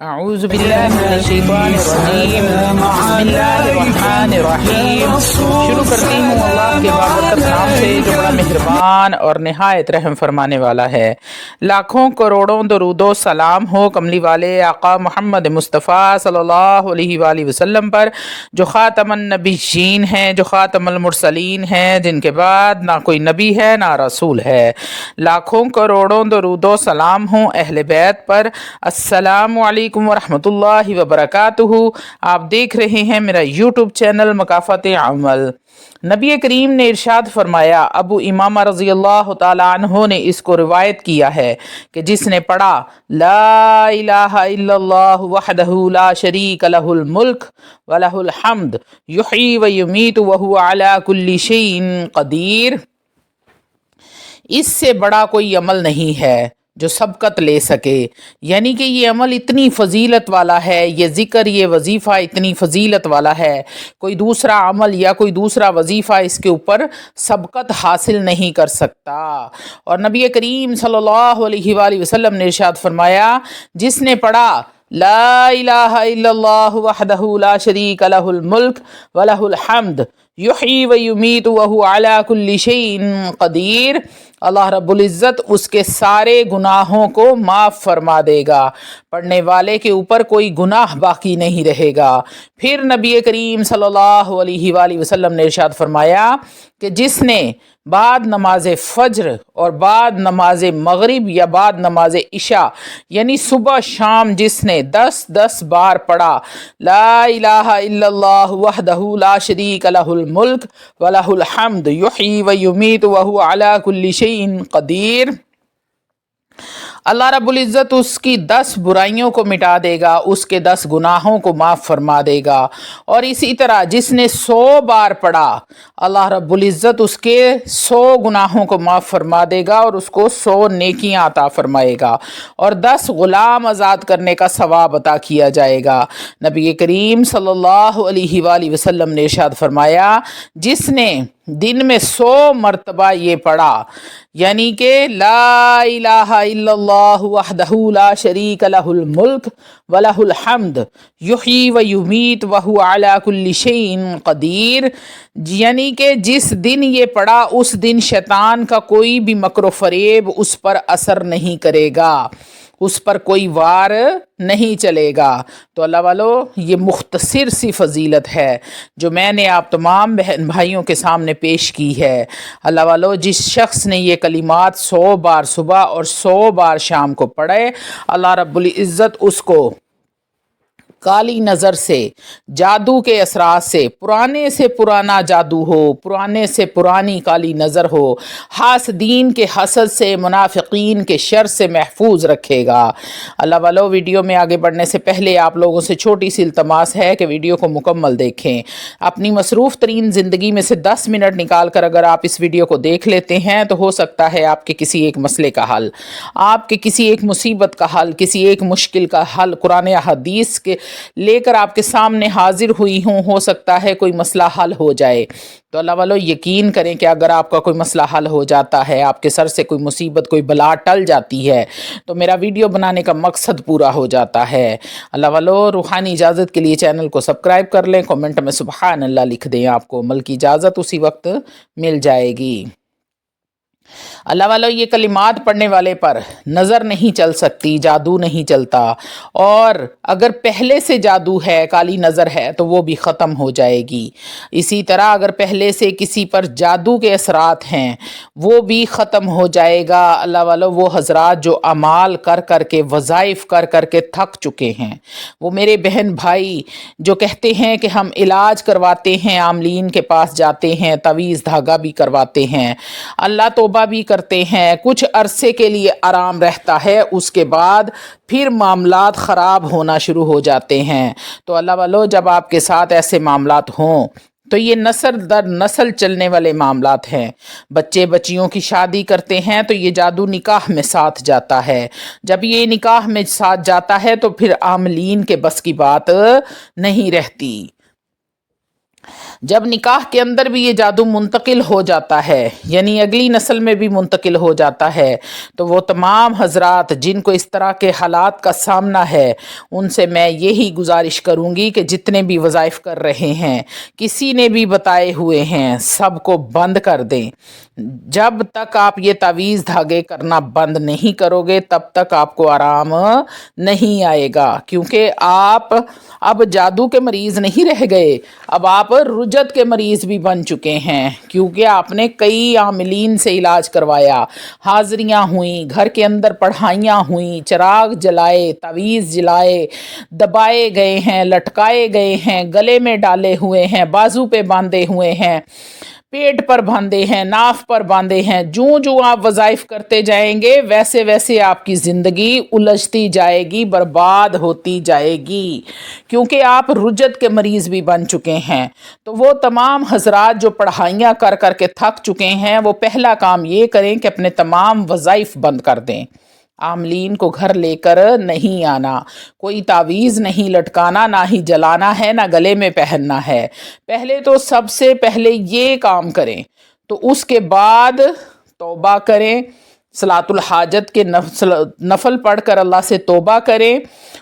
اعوذ باللہ من الشیطان الرجیم بسم اللہ الرحمن الرحیم۔ شروع کرتی ہوں اللہ کے بابرکت نام سے جو بڑا مہربان اور نہایت رحم فرمانے والا ہے۔ لاکھوں کروڑوں درود و سلام ہو کملی والے آقا محمد مصطفیٰ صلی اللہ علیہ وآلہ وسلم پر، جو خاتم النبیین ہیں، جو خاتم المرسلین ہیں، جن کے بعد نہ کوئی نبی ہے نہ رسول ہے۔ لاکھوں کروڑوں درود و سلام ہوں اہل بیت پر۔ السلام علیکم ورحمۃ اللہ وبرکاتہ۔ آپ دیکھ رہے ہیں میرا یوٹیوب چینل مکافات عمل۔ نبی کریم نے ارشاد فرمایا، ابو امامہ رضی اللہ تعالیٰ عنہ نے اس کو روایت کیا ہے کہ جس نے پڑھا لا الہ الا اللہ وحدہ لا شریک لہ الملک ولہ الحمد یحیی و یمیت وہو علی کل شیء قدیر، اس سے بڑا کوئی عمل نہیں ہے جو سبقت لے سکے۔ یعنی کہ یہ عمل اتنی فضیلت والا ہے، یہ ذکر، یہ وظیفہ اتنی فضیلت والا ہے، کوئی دوسرا عمل یا کوئی دوسرا وظیفہ اس کے اوپر سبقت حاصل نہیں کر سکتا۔ اور نبی کریم صلی اللہ علیہ وآلہ وسلم نے ارشاد فرمایا، جس نے پڑھا لا الہ الا اللہ وحدہ لا شریک لہ الملک ولہ الحمد یحیی و یمیت وہو علی کل شیء قدیر، اللہ رب العزت اس کے سارے گناہوں کو معاف فرما دے گا، پڑھنے والے کے اوپر کوئی گناہ باقی نہیں رہے گا۔ پھر نبی کریم صلی اللہ علیہ وآلہ وسلم نے ارشاد فرمایا کہ جس نے بعد نماز فجر اور بعد نماز مغرب یا بعد نماز عشاء یعنی صبح شام جس نے 10 بار پڑھا لا الہ الا اللہ وحدہ لا شریک لہ الملک ولہ الحمد یحیی و یمیت وہو علی کل شیء قدیر، اللہ رب العزت اس کی 10 برائیوں کو مٹا دے گا، اس کے 10 گناہوں کو معاف فرما دے گا۔ اور اسی طرح جس نے 100 بار پڑھا، اللہ رب العزت اس کے 100 گناہوں کو معاف فرما دے گا اور اس کو 100 نیکیاں عطا فرمائے گا، اور 10 غلام آزاد کرنے کا ثواب عطا کیا جائے گا۔ نبی کریم صلی اللہ علیہ وآلہ وسلم نے ارشاد فرمایا، جس نے دن میں 100 مرتبہ یہ پڑھا، یعنی کہ لا الہ الا اللہ وحدہ لا شریک لہ الملک ولہ الحمد یحیی و یمیت وہو علی کل شیء قدیر، یعنی کہ جس دن یہ پڑھا اس دن شیطان کا کوئی بھی مکر و فریب اس پر اثر نہیں کرے گا، اس پر کوئی وار نہیں چلے گا۔ تو اللہ والو، یہ مختصر سی فضیلت ہے جو میں نے آپ تمام بہن بھائیوں کے سامنے پیش کی ہے۔ اللہ والو، جس شخص نے یہ کلمات 100 بار صبح اور 100 بار شام کو پڑھے، اللہ رب العزت اس کو کالی نظر سے، جادو کے اثرات سے، پرانے سے پرانا جادو ہو، پرانے سے پرانی کالی نظر ہو، حاسدین کے حسد سے، منافقین کے شر سے محفوظ رکھے گا۔ اللہ والو، ویڈیو میں آگے بڑھنے سے پہلے آپ لوگوں سے چھوٹی سی التماس ہے کہ ویڈیو کو مکمل دیکھیں۔ اپنی مصروف ترین زندگی میں سے 10 منٹ نکال کر اگر آپ اس ویڈیو کو دیکھ لیتے ہیں تو ہو سکتا ہے آپ کے کسی ایک مسئلے کا حل، آپ کے کسی ایک مصیبت کا حل، کسی ایک مشکل کا حل قرآن یا حدیث کے لے کر آپ کے سامنے حاضر ہوئی ہوں، ہو سکتا ہے کوئی مسئلہ حل ہو جائے۔ تو اللہ والو، یقین کریں کہ اگر آپ کا کوئی مسئلہ حل ہو جاتا ہے، آپ کے سر سے کوئی مصیبت، کوئی بلا ٹل جاتی ہے، تو میرا ویڈیو بنانے کا مقصد پورا ہو جاتا ہے۔ اللہ والو، روحانی اجازت کے لیے چینل کو سبسکرائب کر لیں، کومنٹ میں سبحان اللہ لکھ دیں، آپ کو عمل کی اجازت اسی وقت مل جائے گی۔ اللہ والو، یہ کلمات پڑھنے والے پر نظر نہیں چل سکتی، جادو نہیں چلتا، اور اگر پہلے سے جادو ہے، کالی نظر ہے، تو وہ بھی ختم ہو جائے گی۔ اسی طرح اگر پہلے سے کسی پر جادو کے اثرات ہیں وہ بھی ختم ہو جائے گا۔ اللہ والو، وہ حضرات جو اعمال کر کر کے، وظائف کر کر کے تھک چکے ہیں، وہ میرے بہن بھائی جو کہتے ہیں کہ ہم علاج کرواتے ہیں، عاملین کے پاس جاتے ہیں، تعویذ دھاگا بھی کرواتے ہیں، اللہ توبہ بھی کرتے ہیں، کچھ عرصے کے لیے آرام رہتا ہے، اس کے بعد پھر معاملات خراب ہونا شروع ہو جاتے ہیں۔ تو اللہ والو، جب آپ کے ساتھ ایسے معاملات ہوں تو یہ نسل در نسل چلنے والے معاملات ہیں۔ بچے بچیوں کی شادی کرتے ہیں تو یہ جادو نکاح میں ساتھ جاتا ہے، جب یہ نکاح میں ساتھ جاتا ہے تو پھر عاملین کے بس کی بات نہیں رہتی۔ جب نکاح کے اندر بھی یہ جادو منتقل ہو جاتا ہے، یعنی اگلی نسل میں بھی منتقل ہو جاتا ہے، تو وہ تمام حضرات جن کو اس طرح کے حالات کا سامنا ہے ان سے میں یہی گزارش کروں گی کہ جتنے بھی وظائف کر رہے ہیں، کسی نے بھی بتائے ہوئے ہیں، سب کو بند کر دیں۔ جب تک آپ یہ تعویذ دھاگے کرنا بند نہیں کرو گے تب تک آپ کو آرام نہیں آئے گا، کیونکہ آپ اب جادو کے مریض نہیں رہ گئے، اب آپ رجت کے مریض بھی بن چکے ہیں، کیونکہ آپ نے کئی عاملین سے علاج کروایا، حاضریاں ہوئیں، گھر کے اندر پڑھائیاں ہوئیں، چراغ جلائے، تعویذ جلائے، دبائے گئے ہیں، لٹکائے گئے ہیں، گلے میں ڈالے ہوئے ہیں، بازو پہ باندھے ہوئے ہیں، پیٹ پر باندھے ہیں، ناف پر باندھے ہیں۔ جوں جوں آپ وظائف کرتے جائیں گے ویسے ویسے آپ کی زندگی الجھتی جائے گی، برباد ہوتی جائے گی، کیونکہ آپ رجت کے مریض بھی بن چکے ہیں۔ تو وہ تمام حضرات جو پڑھائیاں کر کر کے تھک چکے ہیں وہ پہلا کام یہ کریں کہ اپنے تمام وظائف بند کر دیں۔ عاملین کو گھر لے کر نہیں آنا، کوئی تعویذ نہیں لٹکانا، نہ ہی جلانا ہے، نہ گلے میں پہننا ہے۔ پہلے تو سب سے پہلے یہ کام کریں، تو اس کے بعد توبہ کریں، صلاۃ الحاجت کے نفل پڑھ کر اللہ سے توبہ کریں۔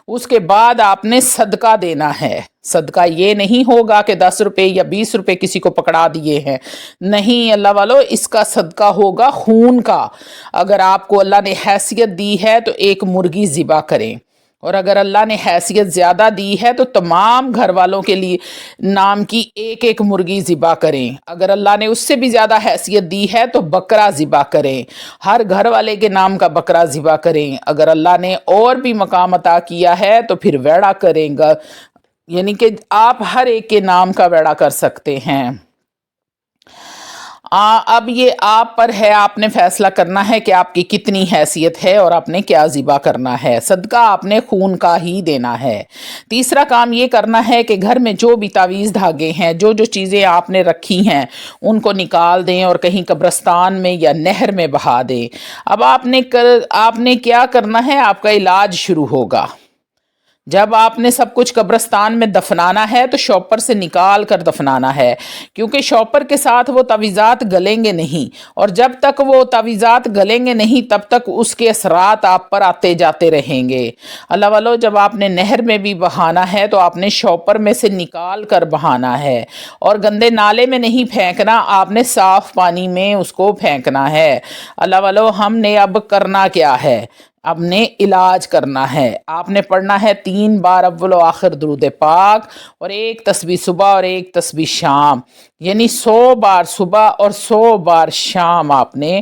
اس کے بعد آپ نے صدقہ دینا ہے۔ صدقہ یہ نہیں ہوگا کہ 10 روپے یا 20 روپے کسی کو پکڑا دیے ہیں، نہیں اللہ والو، اس کا صدقہ ہوگا خون کا۔ اگر آپ کو اللہ نے حیثیت دی ہے تو ایک مرغی ذبح کریں، اور اگر اللہ نے حیثیت زیادہ دی ہے تو تمام گھر والوں کے لیے نام کی ایک ایک مرغی ذبح کریں۔ اگر اللہ نے اس سے بھی زیادہ حیثیت دی ہے تو بکرا ذبح کریں، ہر گھر والے کے نام کا بکرا ذبح کریں۔ اگر اللہ نے اور بھی مقام عطا کیا ہے تو پھر ویڑا کریں گا، یعنی کہ آپ ہر ایک کے نام کا ویڑا کر سکتے ہیں۔ اب یہ آپ پر ہے، آپ نے فیصلہ کرنا ہے کہ آپ کی کتنی حیثیت ہے اور آپ نے کیا ذبح کرنا ہے۔ صدقہ آپ نے خون کا ہی دینا ہے۔ تیسرا کام یہ کرنا ہے کہ گھر میں جو بھی تعویذ دھاگے ہیں، جو جو چیزیں آپ نے رکھی ہیں ان کو نکال دیں اور کہیں قبرستان میں یا نہر میں بہا دیں۔ اب آپ نے کیا کرنا ہے، آپ کا علاج شروع ہوگا۔ جب آپ نے سب کچھ قبرستان میں دفنانا ہے تو شاپر سے نکال کر دفنانا ہے، کیونکہ شاپر کے ساتھ وہ تعویذات گلیں گے نہیں، اور جب تک وہ تعویذات گلیں گے نہیں تب تک اس کے اثرات آپ پر آتے جاتے رہیں گے۔ اللہ والو، جب آپ نے نہر میں بھی بہانا ہے تو آپ نے شاپر میں سے نکال کر بہانا ہے، اور گندے نالے میں نہیں پھینکنا، آپ نے صاف پانی میں اس کو پھینکنا ہے۔ اللہ والو، ہم نے اب کرنا کیا ہے، اب نے علاج کرنا ہے۔ آپ نے پڑھنا ہے 3 بار اول و آخر درود پاک، اور ایک تسبیح صبح اور ایک تسبیح شام، یعنی 100 بار صبح اور 100 بار شام آپ نے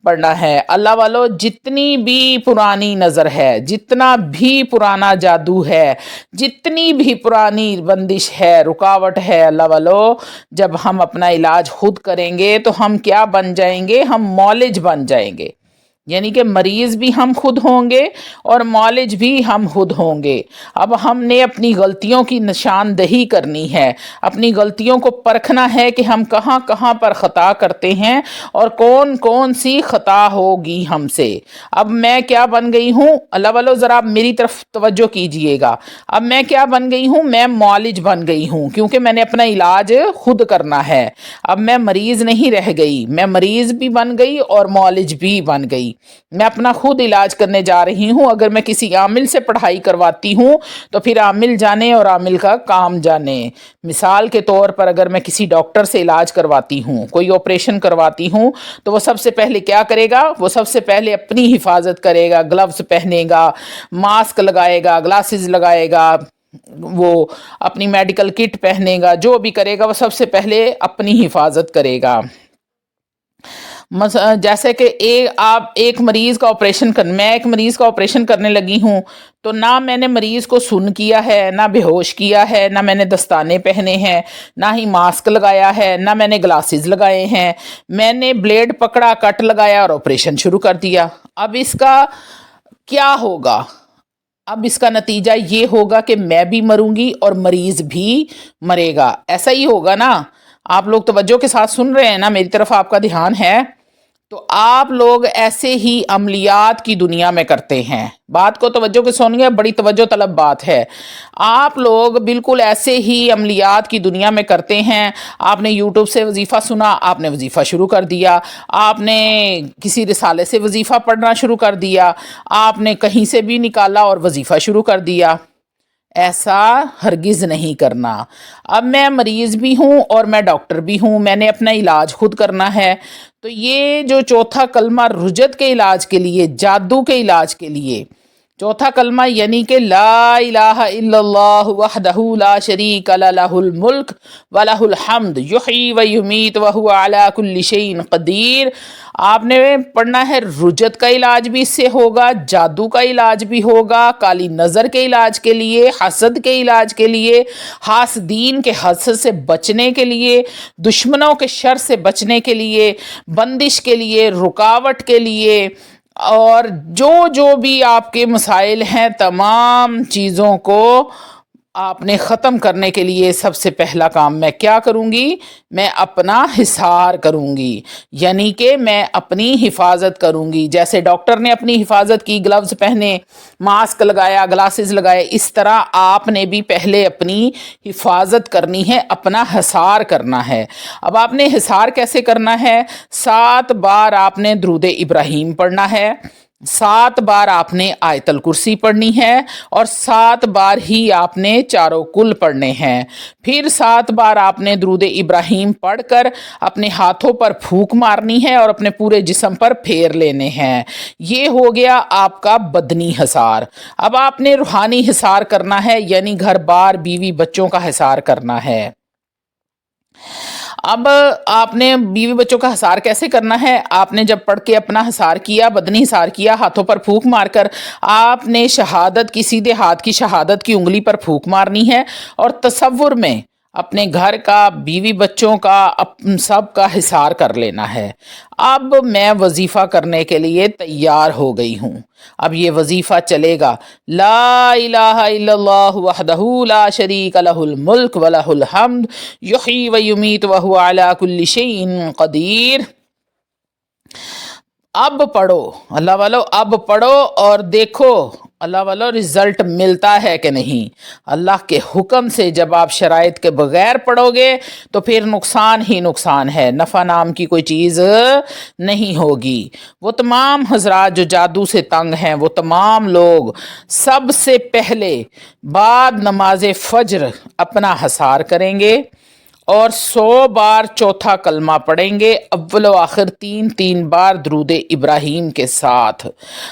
پڑھنا ہے۔ اللہ والو، جتنی بھی پرانی نظر ہے، جتنا بھی پرانا جادو ہے، جتنی بھی پرانی بندش ہے، رکاوٹ ہے، اللہ والو، جب ہم اپنا علاج خود کریں گے تو ہم کیا بن جائیں گے، ہم معالج بن جائیں گے، یعنی کہ مریض بھی ہم خود ہوں گے اور معالج بھی ہم خود ہوں گے۔ اب ہم نے اپنی غلطیوں کی نشاندہی کرنی ہے، اپنی غلطیوں کو پرکھنا ہے کہ ہم کہاں کہاں پر خطا کرتے ہیں اور کون کون سی خطا ہوگی ہم سے۔ اب میں کیا بن گئی ہوں، اللہ والو ذرا آپ میری طرف توجہ کیجئے گا، اب میں کیا بن گئی ہوں، میں معالج بن گئی ہوں، کیونکہ میں نے اپنا علاج خود کرنا ہے۔ اب میں مریض نہیں رہ گئی، میں مریض بھی بن گئی اور معالج بھی بن گئی۔ میں اپنا خود علاج کرنے جا رہی ہوں۔ اگر میں کسی عامل سے پڑھائی کرواتی ہوں تو پھر عامل جانے اور عامل کا کام جانے۔ مثال کے طور پر اگر میں کسی ڈاکٹر سے علاج کرواتی ہوں، کوئی آپریشن کرواتی ہوں، تو وہ سب سے پہلے کیا کرے گا، وہ سب سے پہلے اپنی حفاظت کرے گا، گلوز پہنے گا، ماسک لگائے گا، گلاسز لگائے گا، وہ اپنی میڈیکل کٹ پہنے گا، جو بھی کرے گا وہ سب سے پہلے اپنی حفاظت کرے گا۔ جیسے کہ آپ ایک مریض کا آپریشن میں ایک مریض کا آپریشن کرنے لگی ہوں تو نہ میں نے مریض کو سن کیا ہے، نہ بے ہوش کیا ہے، نہ میں نے دستانے پہنے ہیں، نہ ہی ماسک لگایا ہے، نہ میں نے گلاسز لگائے ہیں، میں نے بلیڈ پکڑا، کٹ لگایا اور آپریشن شروع کر دیا۔ اب اس کا کیا ہوگا، اب اس کا نتیجہ یہ ہوگا کہ میں بھی مروں گی اور مریض بھی مرے گا، ایسا ہی ہوگا نا۔ آپ لوگ توجہ کے ساتھ سن رہے ہیں نا، میری طرف آپ کا دھیان ہے۔ تو آپ لوگ ایسے ہی عملیات کی دنیا میں کرتے ہیں. بات کو توجہ کے سنیے، بڑی توجہ طلب بات ہے. آپ لوگ بالکل ایسے ہی عملیات کی دنیا میں کرتے ہیں. آپ نے یوٹیوب سے وظیفہ سنا، آپ نے وظیفہ شروع کر دیا. آپ نے کسی رسالے سے وظیفہ پڑھنا شروع کر دیا. آپ نے کہیں سے بھی نکالا اور وظیفہ شروع کر دیا. ایسا ہرگز نہیں کرنا. اب میں مریض بھی ہوں اور میں ڈاکٹر بھی ہوں، میں نے اپنا علاج خود کرنا ہے. تو یہ جو چوتھا کلمہ رجت کے علاج کے لیے، جادو کے علاج کے لیے، چوتھا کلمہ یعنی کہ لا الہ الا اللہ وحدہ لا شریک لہ الملک ولہ الحمد یحیی و یمیت وہو علی کل شیء قدیر، آپ نے پڑھنا ہے. رجت کا علاج بھی اس سے ہوگا، جادو کا علاج بھی ہوگا، کالی نظر کے علاج کے لیے، حسد کے علاج کے لیے، حاسدین کے حسد سے بچنے کے لیے، دشمنوں کے شر سے بچنے کے لیے، بندش کے لیے، رکاوٹ کے لیے، اور جو بھی آپ کے مسائل ہیں تمام چیزوں کو آپ نے ختم کرنے کے لیے سب سے پہلا کام میں کیا کروں گی؟ میں اپنا حصار کروں گی، یعنی کہ میں اپنی حفاظت کروں گی. جیسے ڈاکٹر نے اپنی حفاظت کی، گلوز پہنے، ماسک لگایا، گلاسز لگائے، اس طرح آپ نے بھی پہلے اپنی حفاظت کرنی ہے، اپنا حصار کرنا ہے. اب آپ نے حصار کیسے کرنا ہے؟ 7 بار آپ نے درود ابراہیم پڑھنا ہے، 7 بار آپ نے آیت الکرسی پڑھنی ہے، اور 7 بار ہی آپ نے چاروں کل پڑھنے ہیں. پھر 7 بار آپ نے درود ابراہیم پڑھ کر اپنے ہاتھوں پر پھونک مارنی ہے اور اپنے پورے جسم پر پھیر لینے ہیں. یہ ہو گیا آپ کا بدنی حصار. اب آپ نے روحانی حصار کرنا ہے، یعنی گھر بار، بیوی بچوں کا حصار کرنا ہے. اب آپ نے بیوی بچوں کا حصار کیسے کرنا ہے؟ آپ نے جب پڑھ کے اپنا حصار کیا، بدنی حصار کیا، ہاتھوں پر پھونک مار کر آپ نے شہادت کی، سیدھے ہاتھ کی شہادت کی انگلی پر پھونک مارنی ہے، اور تصور میں اپنے گھر کا، بیوی بچوں کا، سب کا حصار کر لینا ہے. اب میں وظیفہ کرنے کے لیے تیار ہو گئی ہوں. اب یہ وظیفہ چلے گا: لا الہ الا اللہ وحدہ لا شریک لہ الملک ولہ الحمد یحیی و یمیت وہو علی کل شیء قدیر. اب پڑھو اللہ والو، اب پڑھو اور دیکھو اللہ والو رزلٹ ملتا ہے کہ نہیں. اللہ کے حکم سے جب آپ شرائط کے بغیر پڑھو گے تو پھر نقصان ہی نقصان ہے، نفع نام کی کوئی چیز نہیں ہوگی. وہ تمام حضرات جو جادو سے تنگ ہیں، وہ تمام لوگ سب سے پہلے بعد نماز فجر اپنا حصار کریں گے اور 100 بار چوتھا کلمہ پڑھیں گے، اول و آخر 3 بار درود ابراہیم کے ساتھ.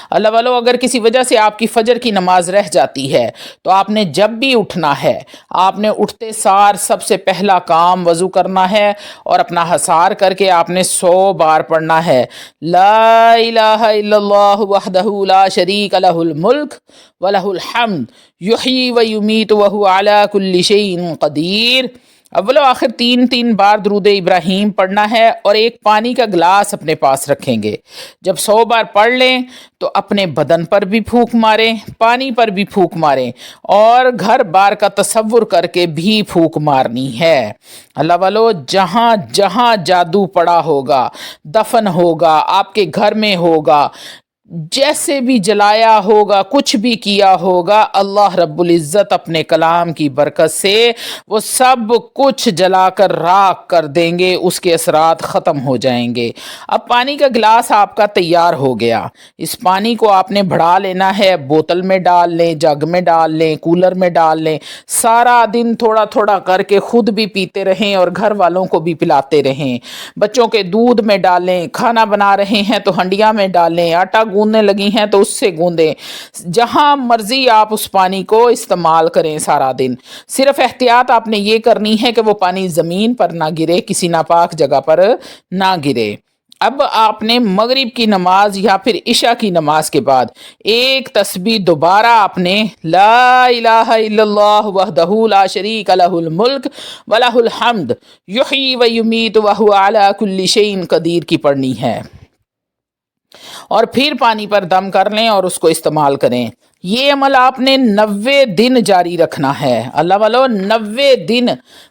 اللہ والو، اگر کسی وجہ سے آپ کی فجر کی نماز رہ جاتی ہے تو آپ نے جب بھی اٹھنا ہے، آپ نے اٹھتے سار سب سے پہلا کام وضو کرنا ہے اور اپنا حصار کر کے آپ نے 100 بار پڑھنا ہے: لا الہ الا اللہ وحدہ لا شریک لہ الملک ولہ الحمد یحیی و یمیت وہو علی کل شیء قدیر. اول و آخر 3 بار درود ابراہیم پڑھنا ہے اور ایک پانی کا گلاس اپنے پاس رکھیں گے. جب 100 بار پڑھ لیں تو اپنے بدن پر بھی پھونک ماریں، پانی پر بھی پھونک ماریں، اور گھر بار کا تصور کر کے بھی پھونک مارنی ہے. اللہ والو، جہاں جہاں جادو پڑا ہوگا، دفن ہوگا، آپ کے گھر میں ہوگا، جیسے بھی جلایا ہوگا، کچھ بھی کیا ہوگا، اللہ رب العزت اپنے کلام کی برکت سے وہ سب کچھ جلا کر راکھ کر دیں گے، اس کے اثرات ختم ہو جائیں گے. اب پانی کا گلاس آپ کا تیار ہو گیا. اس پانی کو آپ نے بڑھا لینا ہے، بوتل میں ڈال لیں، جگ میں ڈال لیں، کولر میں ڈال لیں. سارا دن تھوڑا تھوڑا کر کے خود بھی پیتے رہیں اور گھر والوں کو بھی پلاتے رہیں. بچوں کے دودھ میں ڈالیں، کھانا بنا رہے ہیں تو ہنڈیا میں ڈالیں، آٹا گوندنے لگی ہیں تو اس سے گوندیں. جہاں مرضی آپ اس پانی کو استعمال کریں سارا دن. صرف احتیاط آپ نے یہ کرنی ہے کہ وہ پانی زمین پر نہ گرے، کسی ناپاک جگہ پر نہ گرے. اب آپ نے مغرب کی نماز یا پھر عشاء کی نماز کے بعد ایک تسبیح دوبارہ آپ نے لا الہ الا اللہ وحدہ لا شریک لہ الملک ولہ الحمد یحیی و یمیت وہو علی کل شیء قدیر کی پڑھنی ہے، اور پھر پانی پر دم کر لیں اور اس کو استعمال کریں. یہ عمل آپ نے 90 دن جاری رکھنا ہے۔ اللہ والو 90 دن،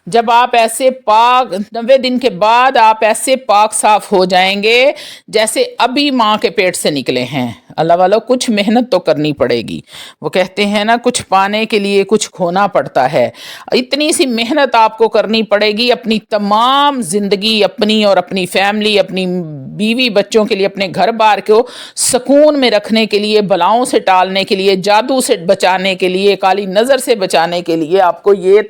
جب آپ ایسے 90 دن کے بعد آپ ایسے پاک صاف ہو جائیں گے جیسے ابھی ماں کے پیٹ سے نکلے ہیں۔ اللہ والو کچھ محنت تو کرنی پڑے گی، وہ کہتے ہیں نا کچھ پانے کے لیے کچھ کھونا پڑتا ہے، اتنی سی محنت آپ کو کرنی پڑے گی اپنی تمام زندگی، اپنی اور اپنی فیملی، اپنی بیوی بچوں کے لیے، اپنے گھر بار کو سکون میں رکھنے کے لیے، بلاؤں سے ٹالنے کے لیے، جادو سے بچانے کے لیے، کالی نظر سے بچانے کے لیے آپ کو یہ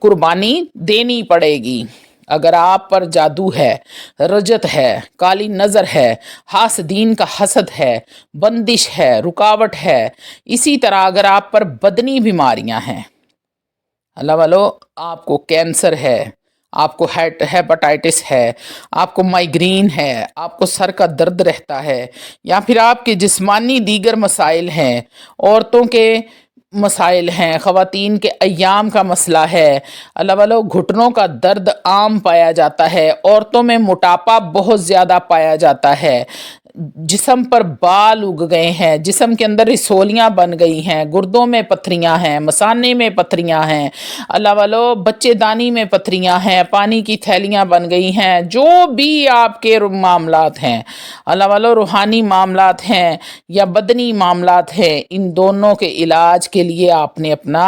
قربانی دینی پڑے گی۔ اگر آپ پر جادو ہے، رجت ہے، کالی نظر ہے، حاسدین کا حسد ہے، بندش ہے، رکاوٹ ہے، اسی طرح اگر آپ پر بدنی بیماریاں ہیں، اللہ والو آپ کو کینسر ہے، آپ کو ہیپاٹائٹس ہے، آپ کو مائیگرین ہے، آپ کو سر کا درد رہتا ہے، یا پھر آپ کے جسمانی دیگر مسائل ہیں، عورتوں کے مسائل ہیں، خواتین کے ایام کا مسئلہ ہے، اللہ والو گھٹنوں کا درد عام پایا جاتا ہے، عورتوں میں موٹاپا بہت زیادہ پایا جاتا ہے، جسم پر بال اگ گئے ہیں، جسم کے اندر رسولیاں بن گئی ہیں، گردوں میں پتھریاں ہیں، مثانے میں پتھریاں ہیں، اللہ والو بچے دانی میں پتھریاں ہیں، پانی کی تھیلیاں بن گئی ہیں، جو بھی آپ کے معاملات ہیں، اللہ والو روحانی معاملات ہیں یا بدنی معاملات ہیں، ان دونوں کے علاج کے لیے آپ نے اپنا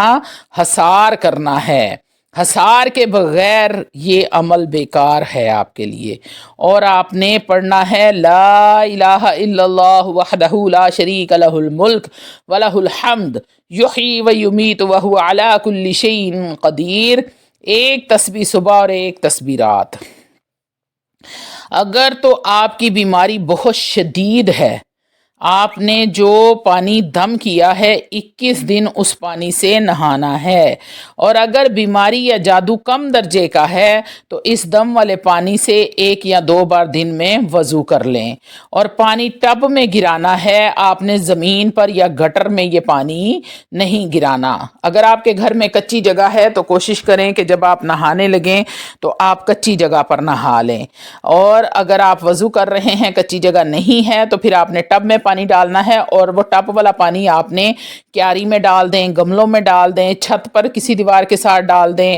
حصار کرنا ہے۔ حصار کے بغیر یہ عمل بیکار ہے آپ کے لیے، اور آپ نے پڑھنا ہے لا الہ الا اللہ وحدہ لا شریک لہ الملک ولہ الحمد یحیی و یمیت وہو علی کل شیء قدیر، ایک تسبیح صبح اور ایک تسبیح رات۔ اگر تو آپ کی بیماری بہت شدید ہے، آپ نے جو پانی دم کیا ہے 21 دن اس پانی سے نہانا ہے، اور اگر بیماری یا جادو کم درجے کا ہے تو اس دم والے پانی سے 1 یا 2 بار دن میں وضو کر لیں، اور پانی ٹب میں گرانا ہے، آپ نے زمین پر یا گٹر میں یہ پانی نہیں گرانا۔ اگر آپ کے گھر میں کچی جگہ ہے تو کوشش کریں کہ جب آپ نہانے لگیں تو آپ کچی جگہ پر نہا لیں، اور اگر آپ وضو کر رہے ہیں کچی جگہ نہیں ہے تو پھر آپ نے ٹب میں پانی ڈالنا ہے، اور وہ ٹب والا پانی آپ نے کیاری میں ڈال دیں، گملوں میں ڈال دیں، چھت پر کسی دیوار کے ساتھ ڈال دیں،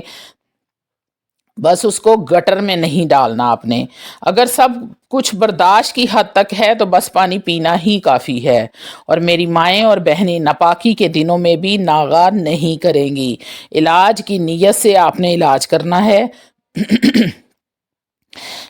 بس اس کو گٹر میں نہیں ڈالنا آپ نے۔ اگر سب کچھ برداشت کی حد تک ہے تو بس پانی پینا ہی کافی ہے، اور میری مائیں اور بہنیں ناپاکی کے دنوں میں بھی ناغہ نہیں کریں گی، علاج کی نیت سے آپ نے علاج کرنا ہے۔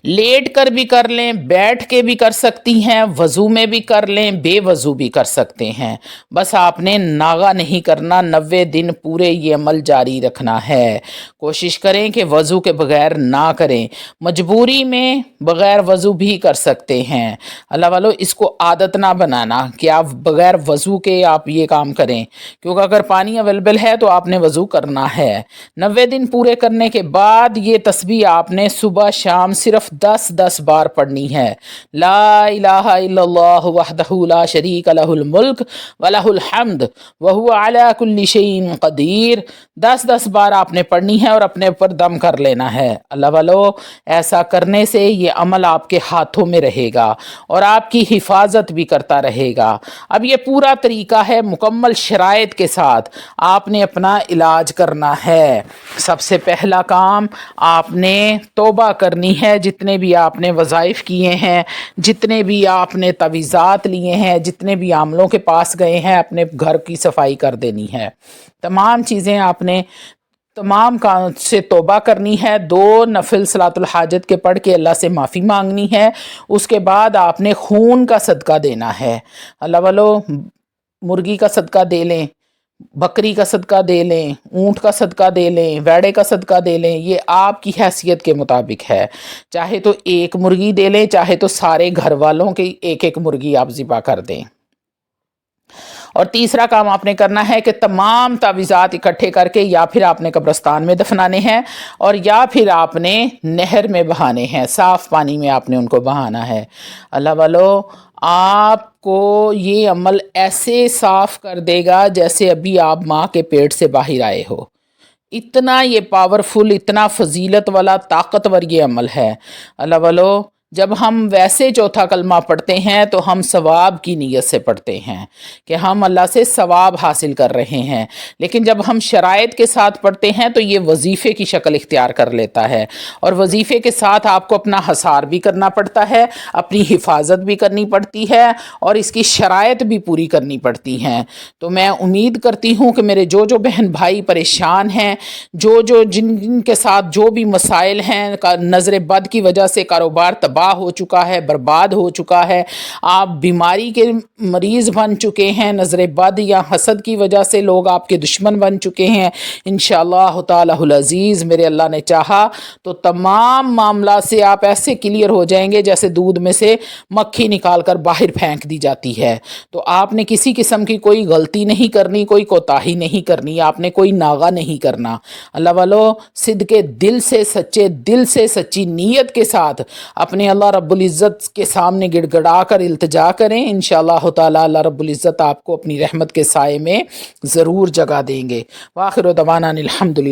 لیٹ کر بھی کر لیں، بیٹھ کے بھی کر سکتی ہیں، وضو میں بھی کر لیں، بے وضو بھی کر سکتے ہیں، بس آپ نے ناغہ نہیں کرنا، 90 دن پورے یہ عمل جاری رکھنا ہے۔ کوشش کریں کہ وضو کے بغیر نہ کریں، مجبوری میں بغیر وضو بھی کر سکتے ہیں، اللہ والو اس کو عادت نہ بنانا کہ آپ بغیر وضو کے آپ یہ کام کریں، کیونکہ اگر پانی اویلیبل ہے تو آپ نے وضو کرنا ہے۔ 90 دن پورے کرنے کے بعد یہ تسبیح آپ نے صبح شام صرف 10 بار پڑھنی ہے، لا الہ الا اللہ وحدہ لا شریک لہ الملک ولہ الحمد وہو علی کل شیء قدیر، 10 بار آپ نے پڑھنی ہے اور اپنے اوپر دم کر لینا ہے۔ اللہ والو ایسا کرنے سے یہ عمل آپ کے ہاتھوں میں رہے گا اور آپ کی حفاظت بھی کرتا رہے گا۔ اب یہ پورا طریقہ ہے، مکمل شرائط کے ساتھ آپ نے اپنا علاج کرنا ہے۔ سب سے پہلا کام آپ نے توبہ کرنی ہے، جتنے بھی آپ نے وظائف کیے ہیں، جتنے بھی آپ نے تعویذات لیے ہیں، جتنے بھی عاملوں کے پاس گئے ہیں، اپنے گھر کی صفائی کر دینی ہے، تمام چیزیں آپ نے تمام کام سے توبہ کرنی ہے، 2 نفل صلاۃ الحاجت کے پڑھ کے اللہ سے معافی مانگنی ہے، اس کے بعد آپ نے خون کا صدقہ دینا ہے۔ اللہ والو مرغی کا صدقہ دے لیں، بکری کا صدقہ دے لیں، اونٹ کا صدقہ دے لیں، ویڑے کا صدقہ دے لیں، یہ آپ کی حیثیت کے مطابق ہے، چاہے تو 1 مرغی دے لیں، چاہے تو سارے گھر والوں کی 1 مرغی آپ ذبح کر دیں۔ اور تیسرا کام آپ نے کرنا ہے کہ تمام تعویذات اکٹھے کر کے یا پھر آپ نے قبرستان میں دفنانے ہیں، اور یا پھر آپ نے نہر میں بہانے ہیں، صاف پانی میں آپ نے ان کو بہانا ہے۔ اللہ والو آپ کو یہ عمل ایسے صاف کر دے گا جیسے ابھی آپ ماں کے پیٹ سے باہر آئے ہو، اتنا یہ پاورفل، اتنا فضیلت والا، طاقتور یہ عمل ہے۔ اللہ والو جب ہم ویسے چوتھا کلمہ پڑھتے ہیں تو ہم ثواب کی نیت سے پڑھتے ہیں کہ ہم اللہ سے ثواب حاصل کر رہے ہیں، لیکن جب ہم شرائط کے ساتھ پڑھتے ہیں تو یہ وظیفے کی شکل اختیار کر لیتا ہے، اور وظیفے کے ساتھ آپ کو اپنا حصار بھی کرنا پڑتا ہے، اپنی حفاظت بھی کرنی پڑتی ہے، اور اس کی شرائط بھی پوری کرنی پڑتی ہیں۔ تو میں امید کرتی ہوں کہ میرے جو بہن بھائی پریشان ہیں، جن کے ساتھ جو بھی مسائل ہیں، نظر بد کی وجہ سے کاروبار تباہ ہو چکا ہے، برباد ہو چکا ہے، آپ بیماری کے مریض بن چکے ہیں، نظر بد یا حسد کی وجہ سے لوگ آپ کے دشمن بن چکے ہیں، انشاءاللہ تعالی العزیز میرے اللہ نے چاہا تو تمام معاملات سے آپ ایسے کلیئر ہو جائیں گے جیسے دودھ میں سے مکھی نکال کر باہر پھینک دی جاتی ہے۔ تو آپ نے کسی قسم کی کوئی غلطی نہیں کرنی، کوئی کوتاہی نہیں کرنی، آپ نے کوئی ناغہ نہیں کرنا۔ اللہ والو صدقے دل سے، سچے دل سے، سچی نیت کے ساتھ اپنے اللہ رب العزت کے سامنے گڑ گڑا کر التجا کریں، انشاءاللہ تعالی اللہ رب العزت آپ کو اپنی رحمت کے سائے میں ضرور جگہ دیں گے۔ وآخر دعوانا الحمدللہ۔